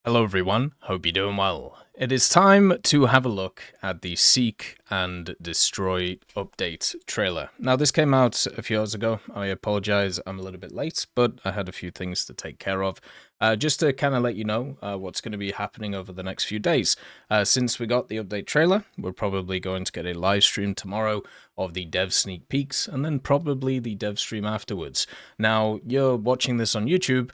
Hello everyone, hope you're doing well. It is time to have a look at the Seek and Destroy update trailer. Now this came out a few hours ago. I apologize, I'm a little bit late, but I had a few things to take care of. Just to kind of let you know what's going to be happening over the next few days. Since we got the update trailer, we're probably going to get a live stream tomorrow of the dev sneak peeks and then probably the dev stream afterwards. Now, you're watching this on YouTube.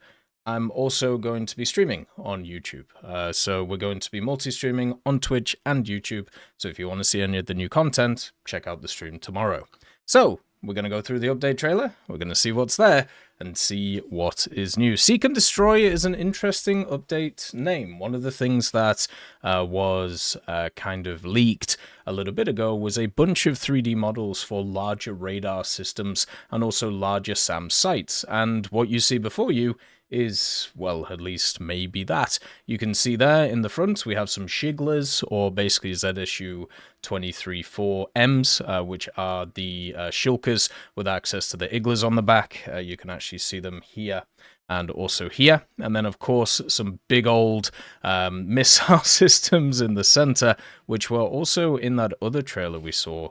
I'm also going to be streaming on YouTube. So we're going to be multi-streaming on Twitch and YouTube. So if you want to see any of the new content, check out the stream tomorrow. So we're going to go through the update trailer. We're going to see what's there and see what is new. Seek and Destroy is an interesting update name. One of the things that was kind of leaked a little bit ago was a bunch of 3D models for larger radar systems and also larger SAM sites. And what you see before you is, well, at least maybe that. You can see there in the front we have some Shigglers, or basically ZSU 23-4Ms, which are the Shilkers with access to the Igglers on the back. You can actually see them here and also here. And then, of course, some big old missile systems in the center, which were also in that other trailer we saw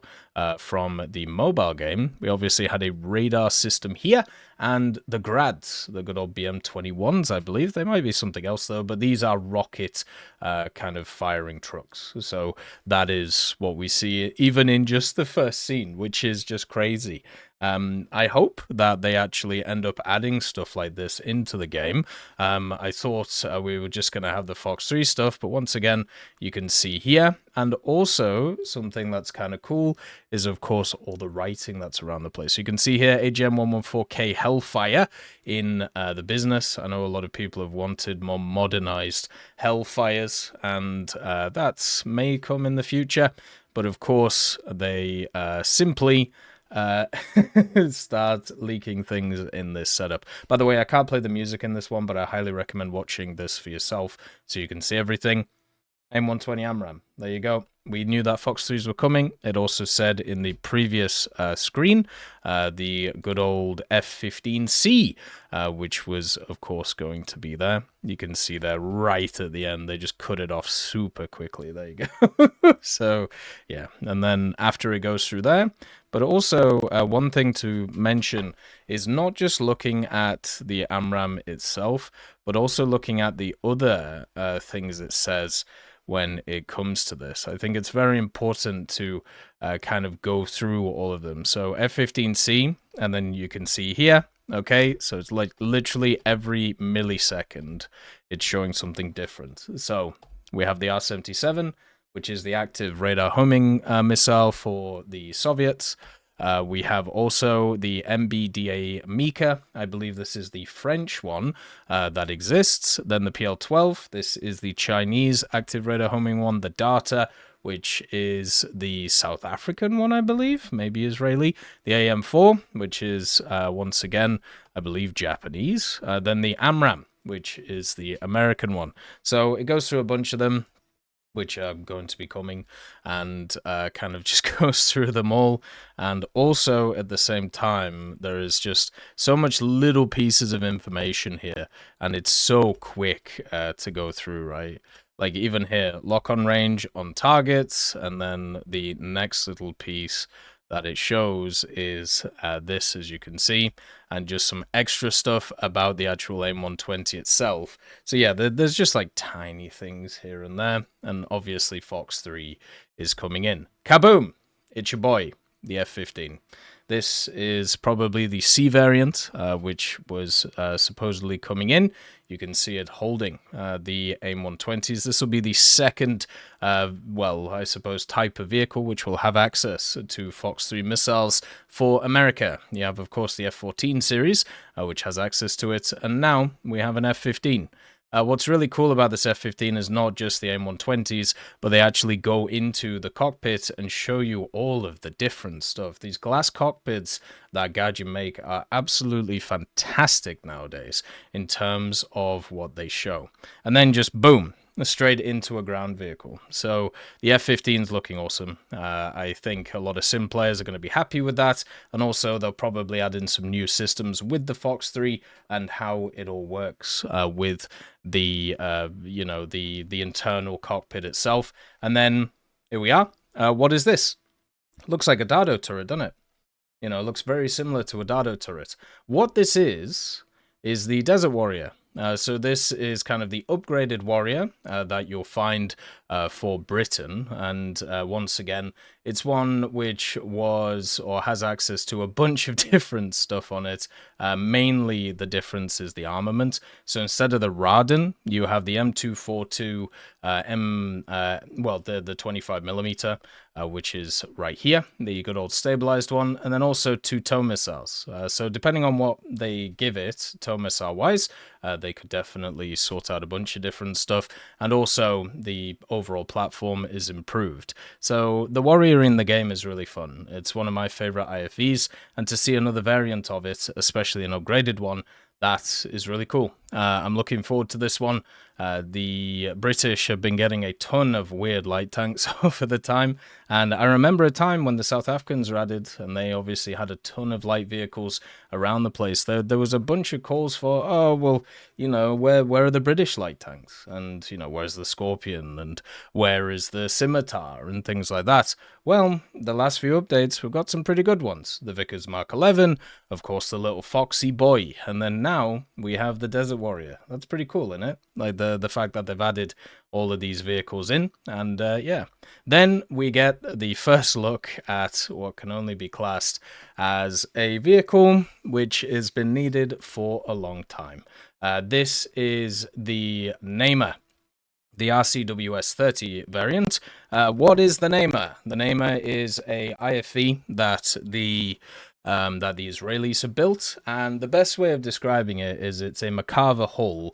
from the mobile game. We obviously had a radar system here, and the Grads, the good old BM-21s, I believe. They might be something else, though, but these are rocket kind of firing trucks. So that is what we see, even in just the first scene, which is just crazy. I hope that they actually end up adding stuff like this into the game. I thought we were just going to have the Fox 3 stuff, but once again, you can see here. And also, something that's kind of cool is, of course, all the writing that's around the place. So you can see here, AGM-114K Hellfire in the business. I know a lot of people have wanted more modernized Hellfires, and that may come in the future. But of course, they simply start leaking things in this setup. By the way, I can't play the music in this one, but I highly recommend watching this for yourself so you can see everything. M120 AMRAAM. There you go. We knew that Fox 3s were coming. It also said in the previous screen, the good old F-15C, which was, of course, going to be there. You can see there right at the end. They just cut it off super quickly. There you go. So, yeah. And then after it goes through there, but also one thing to mention is not just looking at the AMRAAM itself, but also looking at the other things it says when it comes to this. I think it's very important to kind of go through all of them. So F-15C, and then you can see here, okay, so it's like literally every millisecond it's showing something different. So we have the R-77, which is the active radar homing missile for the Soviets. We have also the MBDA Mika. I believe this is the French one that exists. Then the PL-12. This is the Chinese active radar homing one. The Data, which is the South African one, I believe, maybe Israeli. The AM-4, which is, once again, I believe Japanese. Then the AMRAAM, which is the American one. So it goes through a bunch of them, which are going to be coming, and kind of just goes through them all. And also, at the same time, there is just so much little pieces of information here, and it's so quick to go through, right? Like even here, lock-on range on targets, and then the next little piece that it shows is this, as you can see, and just some extra stuff about the actual AIM-120 itself. So yeah, there's just like tiny things here and there, and obviously Fox 3 is coming in. Kaboom! It's your boy, the F-15. This is probably the C variant, which was supposedly coming in. You can see it holding the AIM-120s. This will be the second, well, I suppose, type of vehicle which will have access to Fox 3 missiles for America. You have, of course, the F-14 series, which has access to it, and now we have an F-15. What's really cool about this F-15 is not just the AIM-120s, but they actually go into the cockpit and show you all of the different stuff. These glass cockpits that Gadget make are absolutely fantastic nowadays in terms of what they show. And then just boom, straight into a ground vehicle. So the F-15 is looking awesome. I think a lot of sim players are going to be happy with that, and also they'll probably add in some new systems with the Fox 3 and how it all works with the the internal cockpit itself. And then here we are. What is this? Looks like a Dardo turret, doesn't it? You know, it looks very similar to a Dardo turret. What this is the Desert Warrior. So this is kind of the upgraded warrior that you'll find for Britain, and once again, it's one which was or has access to a bunch of different stuff on it. Mainly the difference is the armament. So instead of the Raden, you have the M242 the 25mm, which is right here, the good old stabilized one, and then also 2 tow missiles. So depending on what they give it, tow missile wise, they could definitely sort out a bunch of different stuff, and also the overall platform is improved. So the warrior in the game is really fun. It's one of my favorite IFVs, and to see another variant of it, especially an upgraded one, that is really cool. I'm looking forward to this one. The British have been getting a ton of weird light tanks over the time, and I remember a time when the South Africans were added, and they obviously had a ton of light vehicles around the place. There was a bunch of calls for, oh, well, you know, where are the British light tanks? And, you know, where's the Scorpion? And where is the Scimitar? And things like that. Well, the last few updates, we've got some pretty good ones. The Vickers Mark 11, of course, the little foxy boy, and then now we have the Desert Warrior. That's pretty cool, isn't it? Like the fact that they've added all of these vehicles in, and yeah. Then we get the first look at what can only be classed as a vehicle which has been needed for a long time. This is the Namer, the RCWS 30 variant. What is the Namer? The Namer is a IFV that the Israelis have built, and the best way of describing it is it's a Makava hull,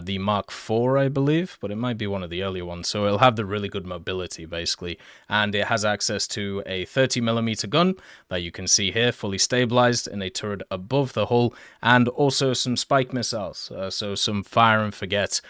the Mark IV, I believe, but it might be one of the earlier ones, so it'll have the really good mobility, basically, and it has access to a 30mm gun that you can see here, fully stabilized in a turret above the hull, and also some spike missiles, so some fire and forget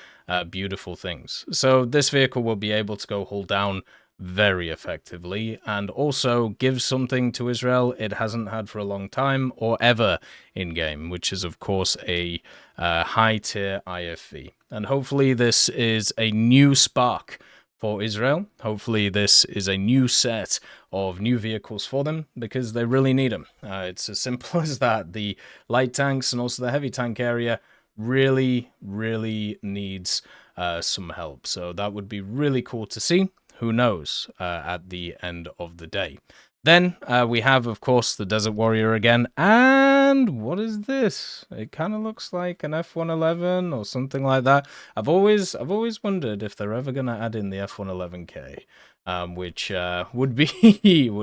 beautiful things. So this vehicle will be able to go hull down very effectively, and also gives something to Israel it hasn't had for a long time or ever in game, which is of course a high tier IFV. And hopefully this is a new spark for Israel. Hopefully this is a new set of new vehicles for them, because they really need them. It's as simple as that. The light tanks and also the heavy tank area really needs some help. So that would be really cool to see. Who knows at the end of the day. Then we have, of course, the Desert Warrior again. And what is this? It kind of looks like an F111 or something like that. I've always wondered if they're ever going to add in the F111K, which would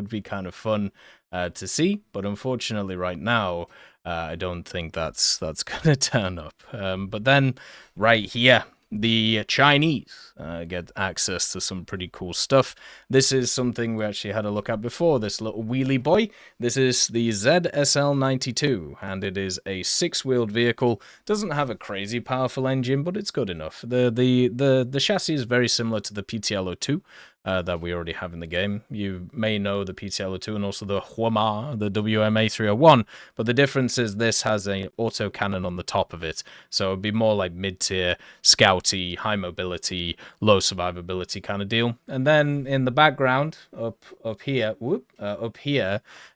be kind of fun to see. But unfortunately, right now, I don't think that's going to turn up. But then right here, the Chinese get access to some pretty cool stuff. This is something we actually had a look at before, this little wheelie boy. This is the ZSL-92, and it is a 6-wheeled vehicle. Doesn't have a crazy powerful engine, but it's good enough. The chassis is very similar to the PTL-02 that we already have in the game. You may know the PTL-02 and also the Huama, the WMA-301, but the difference is this has an autocannon on the top of it, so it'd be more like mid-tier, scouty, high mobility, low survivability kind of deal. And then in the background, up here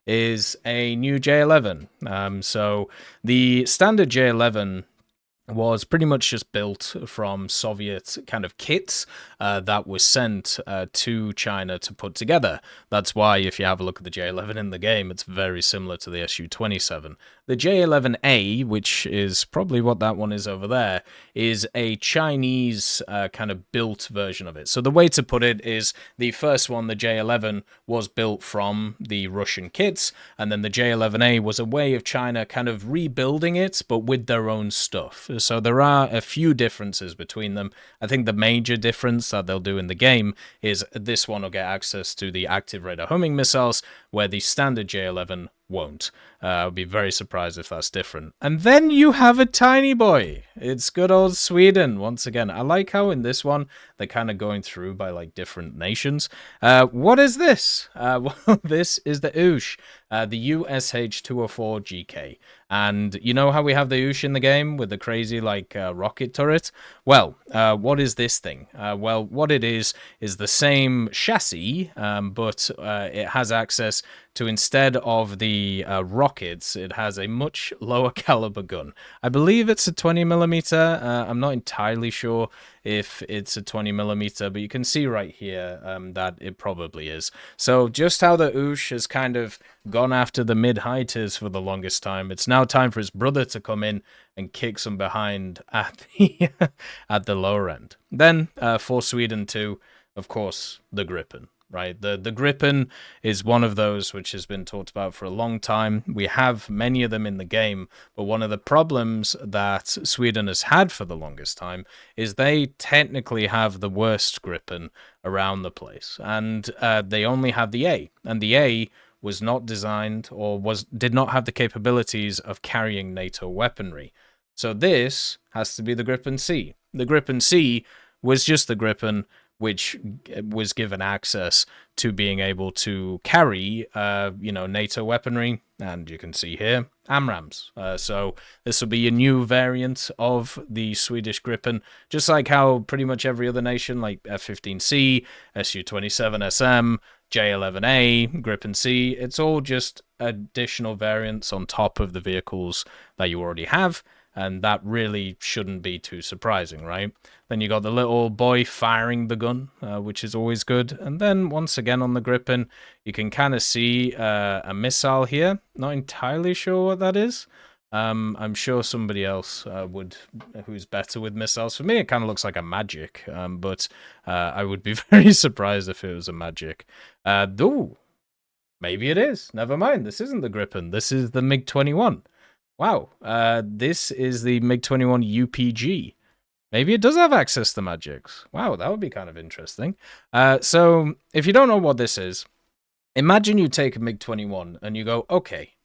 is a new J11. So the standard J11 was pretty much just built from Soviet kind of kits that was sent to China to put together. That's why if you have a look at the J11 in the game, it's very similar to the Su-27. The J11A, which is probably what that one is over there, is a Chinese kind of built version of it. So the way to put it is the first one, the J11, was built from the Russian kits, and then the J11A was a way of China kind of rebuilding it, but with their own stuff. So there are a few differences between them. I think the major difference that they'll do in the game is this one will get access to the active radar homing missiles, where the standard J11 won't. I'll be very surprised if that's different. And then you have a tiny boy. It's good old Sweden once again. I like how in this one they're kind of going through by like different nations. What is this? Well, this is the USH, the USH-204 GK. And you know how we have the USH in the game with the crazy like rocket turret? Well, what is this thing? Well, what it is the same chassis, but it has access to, instead of the rockets, it has a much lower caliber gun. I believe it's a 20mm. I'm not entirely sure if it's a 20mm, but you can see right here that it probably is. So just how the USH has kind of gone after the mid-high tiers for the longest time, it's now time for his brother to come in and kick some behind at the at the lower end. Then for Sweden too, of course, the Gripen. Right, the Gripen is one of those which has been talked about for a long time. We have many of them in the game, but one of the problems that Sweden has had for the longest time is they technically have the worst Gripen around the place, and they only have the A, and the A was not designed or did not have the capabilities of carrying NATO weaponry. So this has to be the Gripen C. The Gripen C was just the Gripen which was given access to being able to carry, NATO weaponry, and you can see here, AMRAAMs. So this will be a new variant of the Swedish Gripen, just like how pretty much every other nation, like F-15C, Su-27SM, J-11A, Gripen C, it's all just additional variants on top of the vehicles that you already have. And that really shouldn't be too surprising, right? Then you got the little boy firing the gun, which is always good. And then once again on the Gripen, you can kind of see a missile here. Not entirely sure what that is. I'm sure somebody else who's better with missiles. For me, it kind of looks like a magic, but I would be very surprised if it was a magic. Ooh, maybe it is. Never mind. This isn't the Gripen. This is the MiG-21. Wow, this is the MiG-21 UPG. Maybe it does have access to magics. Wow, that would be kind of interesting. So, if you don't know what this is, imagine you take a MiG-21 and you go, okay,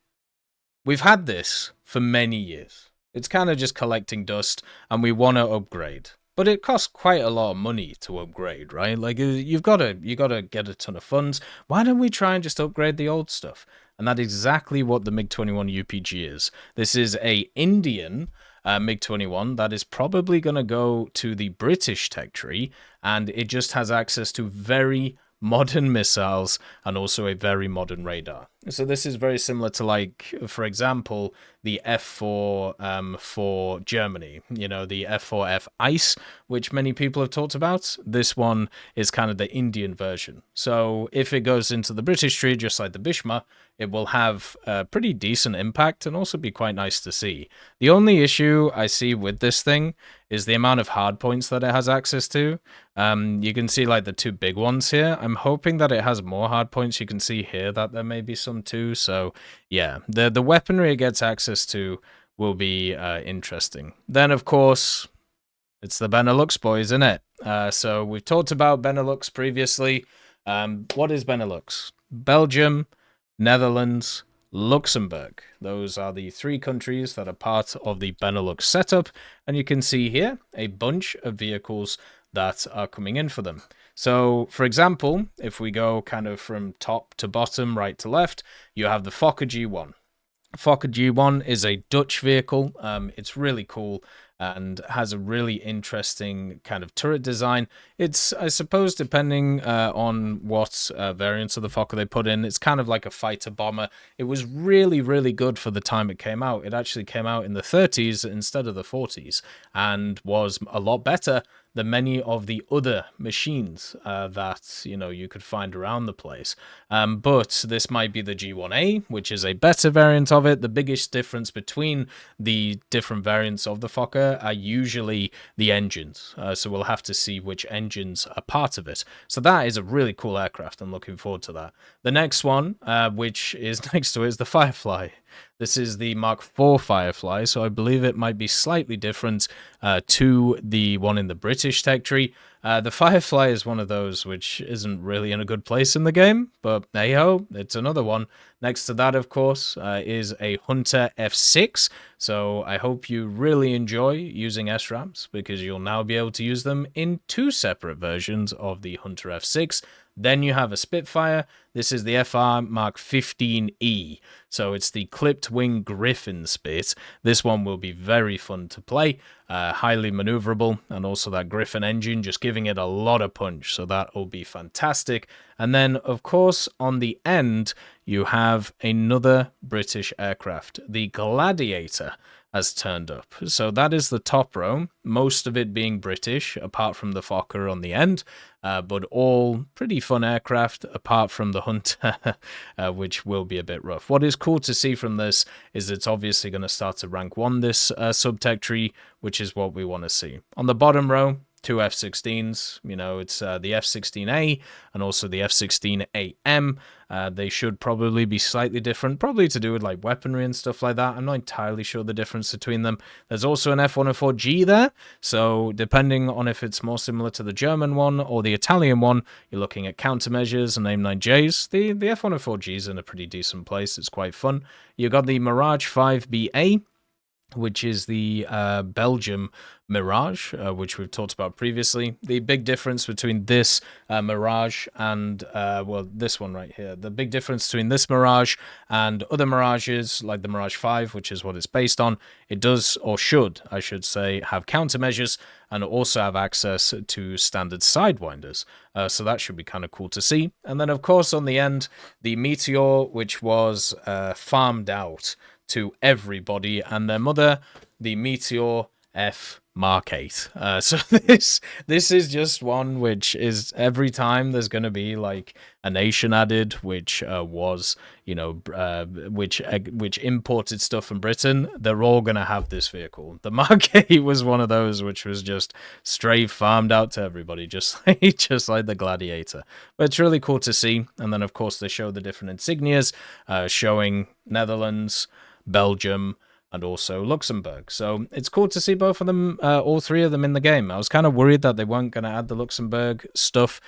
we've had this for many years. It's kind of just collecting dust, and we want to upgrade. But it costs quite a lot of money to upgrade, right? Like, you gotta get a ton of funds. Why don't we try and just upgrade the old stuff? And that's exactly what the MiG-21 UPG is. This is a Indian MiG-21 that is probably going to go to the British tech tree, and it just has access to very modern missiles and also a very modern radar. So this is very similar to, like, for example, the F4 for Germany, the F4F ICE, which many people have talked about. This one is kind of the Indian version. So if it goes into the British tree, just like the Bishma, it will have a pretty decent impact and also be quite nice to see. The only issue I see with this thing is the amount of hard points that it has access to. You can see like the two big ones here. I'm hoping that it has more hard points. You can see here that there may be some too. So yeah, the weaponry it gets access to will be interesting. Then of course, it's the Benelux boys, isn't it? So we've talked about Benelux previously. What is Benelux? Belgium, Netherlands, Luxembourg. Those are the three countries that are part of the Benelux setup. And you can see here a bunch of vehicles that are coming in for them. So, for example, if we go kind of from top to bottom, right to left, you have the Fokker G1. Fokker G1 is a Dutch vehicle. It's really cool and has a really interesting kind of turret design. It's, I suppose, depending on what variants of the Fokker they put in, it's kind of like a fighter bomber. It was really, really good for the time it came out. It actually came out in the 30s instead of the 40s and was a lot better than many of the other machines that you could find around the place. But this might be the G1A, which is a better variant of it. The biggest difference between the different variants of the Fokker are usually the engines. So we'll have to see which engines are part of it. So that is a really cool aircraft. I'm looking forward to that. The next one, which is next to it, is the Firefly. This is the Mark IV Firefly, so I believe it might be slightly different to the one in the British tech tree. The Firefly is one of those which isn't really in a good place in the game, but hey-ho, it's another one. Next to that, of course, is a Hunter F6, so I hope you really enjoy using SRAMs, because you'll now be able to use them in 2 separate versions of the Hunter F6. Then you have a Spitfire. This is the FR Mark 15E. So it's the clipped wing Gripen Spit. This one will be very fun to play, highly maneuverable, and also that Gripen engine just giving it a lot of punch. So that will be fantastic. And then, of course, on the end, you have another British aircraft, the Gladiator has turned up. So that is the top row, most of it being British, apart from the Fokker on the end, but all pretty fun aircraft, apart from the Hunter, which will be a bit rough. What is cool to see from this is it's obviously going to start to rank 1 this subtech tree, which is what we want to see. On the bottom row, 2 F-16s, you know, it's the F-16A and also the F-16AM. They should probably be slightly different, probably to do with like weaponry and stuff like that. I'm not entirely sure the difference between them. There's also an F-104G there, so depending on if it's more similar to the German one or the Italian one, you're looking at countermeasures and AIM-9Js. The F-104G is in a pretty decent place. It's quite fun. You've got the Mirage 5BA, which is the Belgium Mirage, which we've talked about previously. The big difference between this Mirage and, well, this one right here, the big difference between this Mirage and other Mirages, like the Mirage 5, which is what it's based on, it does, or should, I should say, have countermeasures and also have access to standard sidewinders. So that should be kind of cool to see. And then, of course, on the end, the Meteor, which was farmed out to everybody and their mother, the Meteor F Mark 8. So this is just one which is every time there's going to be like a nation added, which was, you know, which imported stuff from Britain, they're all going to have this vehicle. The Mark 8 was one of those which was just straight farmed out to everybody, just like the Gladiator. But it's really cool to see. And then, of course, they show the different insignias, showing Netherlands, Belgium, and also Luxembourg. So it's cool to see both of them, all 3 of them in the game. I was kind of worried that they weren't going to add the Luxembourg stuff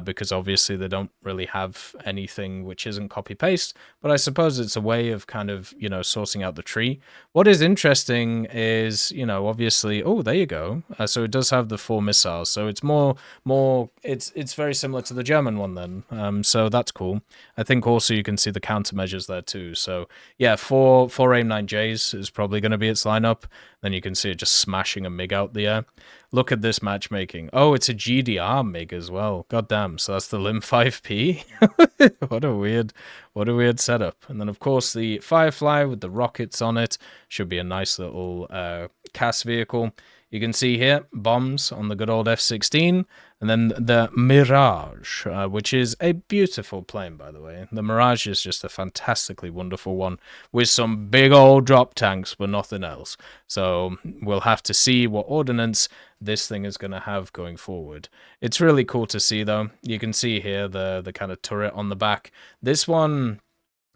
because obviously they don't really have anything which isn't copy-paste, but I suppose it's a way of kind of, you know, sourcing out the tree. What is interesting is, you know, obviously, oh, there you go. So it does have the 4 missiles, so it's it's very similar to the German one then. So that's cool. I think also you can see the countermeasures there too. So yeah, 4 AIM-9Js is probably going to be its lineup. Then you can see it just smashing a MiG out the air. Look at this matchmaking. Oh, it's a GDR MiG as well. God damn. So that's the Lim 5P. What a weird setup. And then of course the Firefly with the rockets on it should be a nice little CAS vehicle. You can see here bombs on the good old F-16, and then the Mirage, which is a beautiful plane, by the way. The Mirage is just a fantastically wonderful one with some big old drop tanks, but nothing else. So we'll have to see what ordnance this thing is going to have going forward. It's really cool to see, though. You can see here the kind of turret on the back. This one,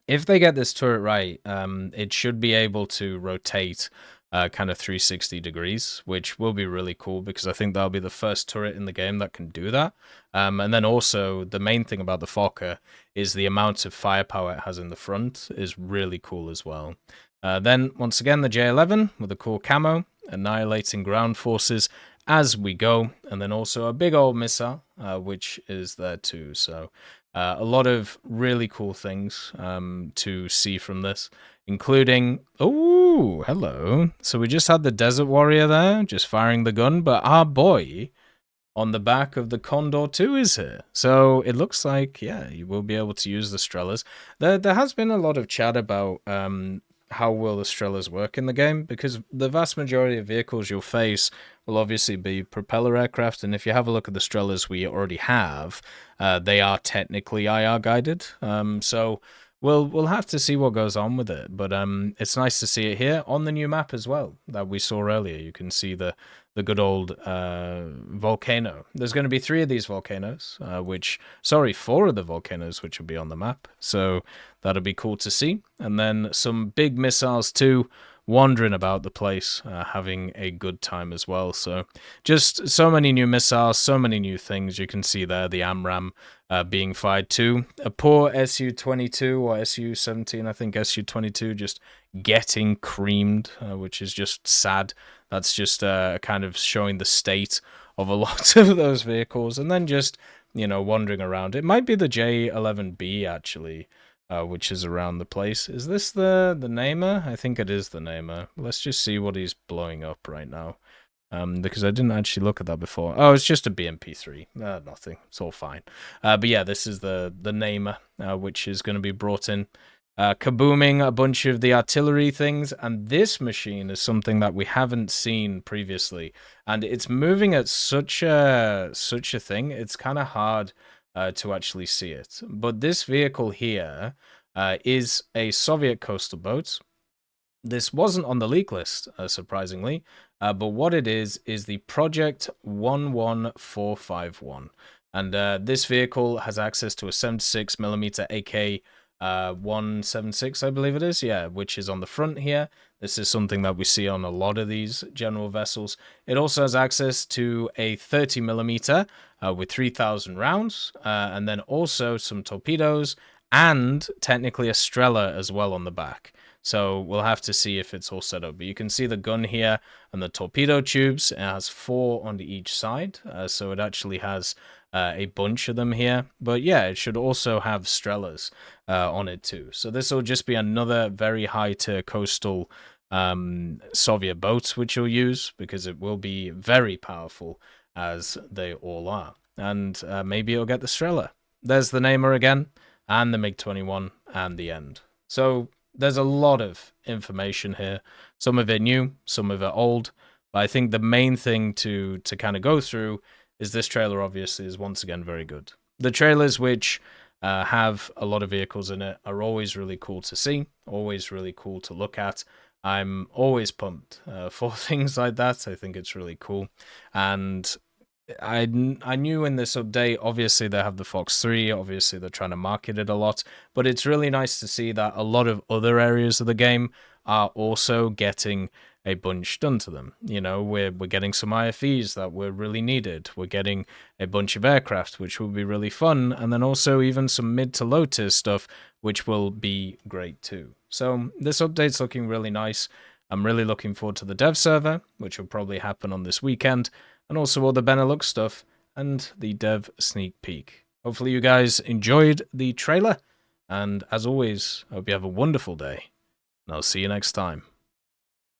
if they get this turret right, it should be able to rotate kind of 360 degrees, which will be really cool because I think that'll be the first turret in the game that can do that. And then also the main thing about the Fokker is the amount of firepower it has in the front is really cool as well. Then once again the J11 with a cool camo, annihilating ground forces as we go, and then also a big old missile, which is there too. So a lot of really cool things to see from this, including, oh, hello. So we just had the Desert Warrior there, just firing the gun, but our boy on the back of the Condor 2 is here. So it looks like, yeah, you will be able to use the Strellas. There has been a lot of chat about how will the Strellas work in the game, because the vast majority of vehicles you'll face will obviously be propeller aircraft, and if you have a look at the Strellas we already have, they are technically IR guided. So we'll have to see what goes on with it, but it's nice to see it here on the new map as well that we saw earlier. You can see the good old volcano. There's going to be 3 of these volcanoes, four of the volcanoes which will be on the map. So that'll be cool to see. And then some big missiles too, wandering about the place, having a good time as well. So just so many new missiles, so many new things. You can see there the AMRAM being fired too. A poor Su-22 or Su-17, I think Su-22 just getting creamed, which is just sad. That's just kind of showing the state of a lot of those vehicles, and then just, wandering around. It might be the J-11B, actually, which is around the place. Is this the Namer? I think it is the Namer. Let's just see what he's blowing up right now. Because I didn't actually look at that before. Oh, it's just a BMP-3. Nothing. It's all fine. But yeah, this is the Namer, which is going to be brought in. Kabooming a bunch of the artillery things, and this machine is something that we haven't seen previously, and it's moving at such a thing. It's kind of hard to actually see it, but this vehicle here is a Soviet coastal boat. This wasn't on the leak list, surprisingly, but what it is the Project 11451, and this vehicle has access to a 76mm AK 176, I believe it is, yeah, which is on the front here. This is something that we see on a lot of these general vessels. It also has access to a 30mm with 3,000 rounds, and then also some torpedoes, and technically a Strela as well on the back. So we'll have to see if it's all set up. But you can see the gun here and the torpedo tubes. It has 4 on each side, so it actually has a bunch of them here. But yeah, it should also have Strelas on it too. So this will just be another very high-tier coastal Soviet boat which you'll use, because it will be very powerful, as they all are. And maybe it'll get the Strela. There's the Namer again, and the MiG-21, and the end. So there's a lot of information here. Some of it new, some of it old. But I think the main thing to kind of go through is this trailer, obviously, is once again very good. The trailers which have a lot of vehicles in it are always really cool to see, always really cool to look at. I'm always pumped for things like that. I think it's really cool. And I knew in this update, obviously they have the Fox 3, obviously they're trying to market it a lot, but it's really nice to see that a lot of other areas of the game are also getting a bunch done to them. We're getting some IFEs that were really needed. We're getting a bunch of aircraft, which will be really fun, and then also even some mid to low tier stuff, which will be great too. So this update's looking really nice. I'm really looking forward to the dev server, which will probably happen on this weekend, and also all the Benelux stuff, and the dev sneak peek. Hopefully you guys enjoyed the trailer, and as always, I hope you have a wonderful day, and I'll see you next time.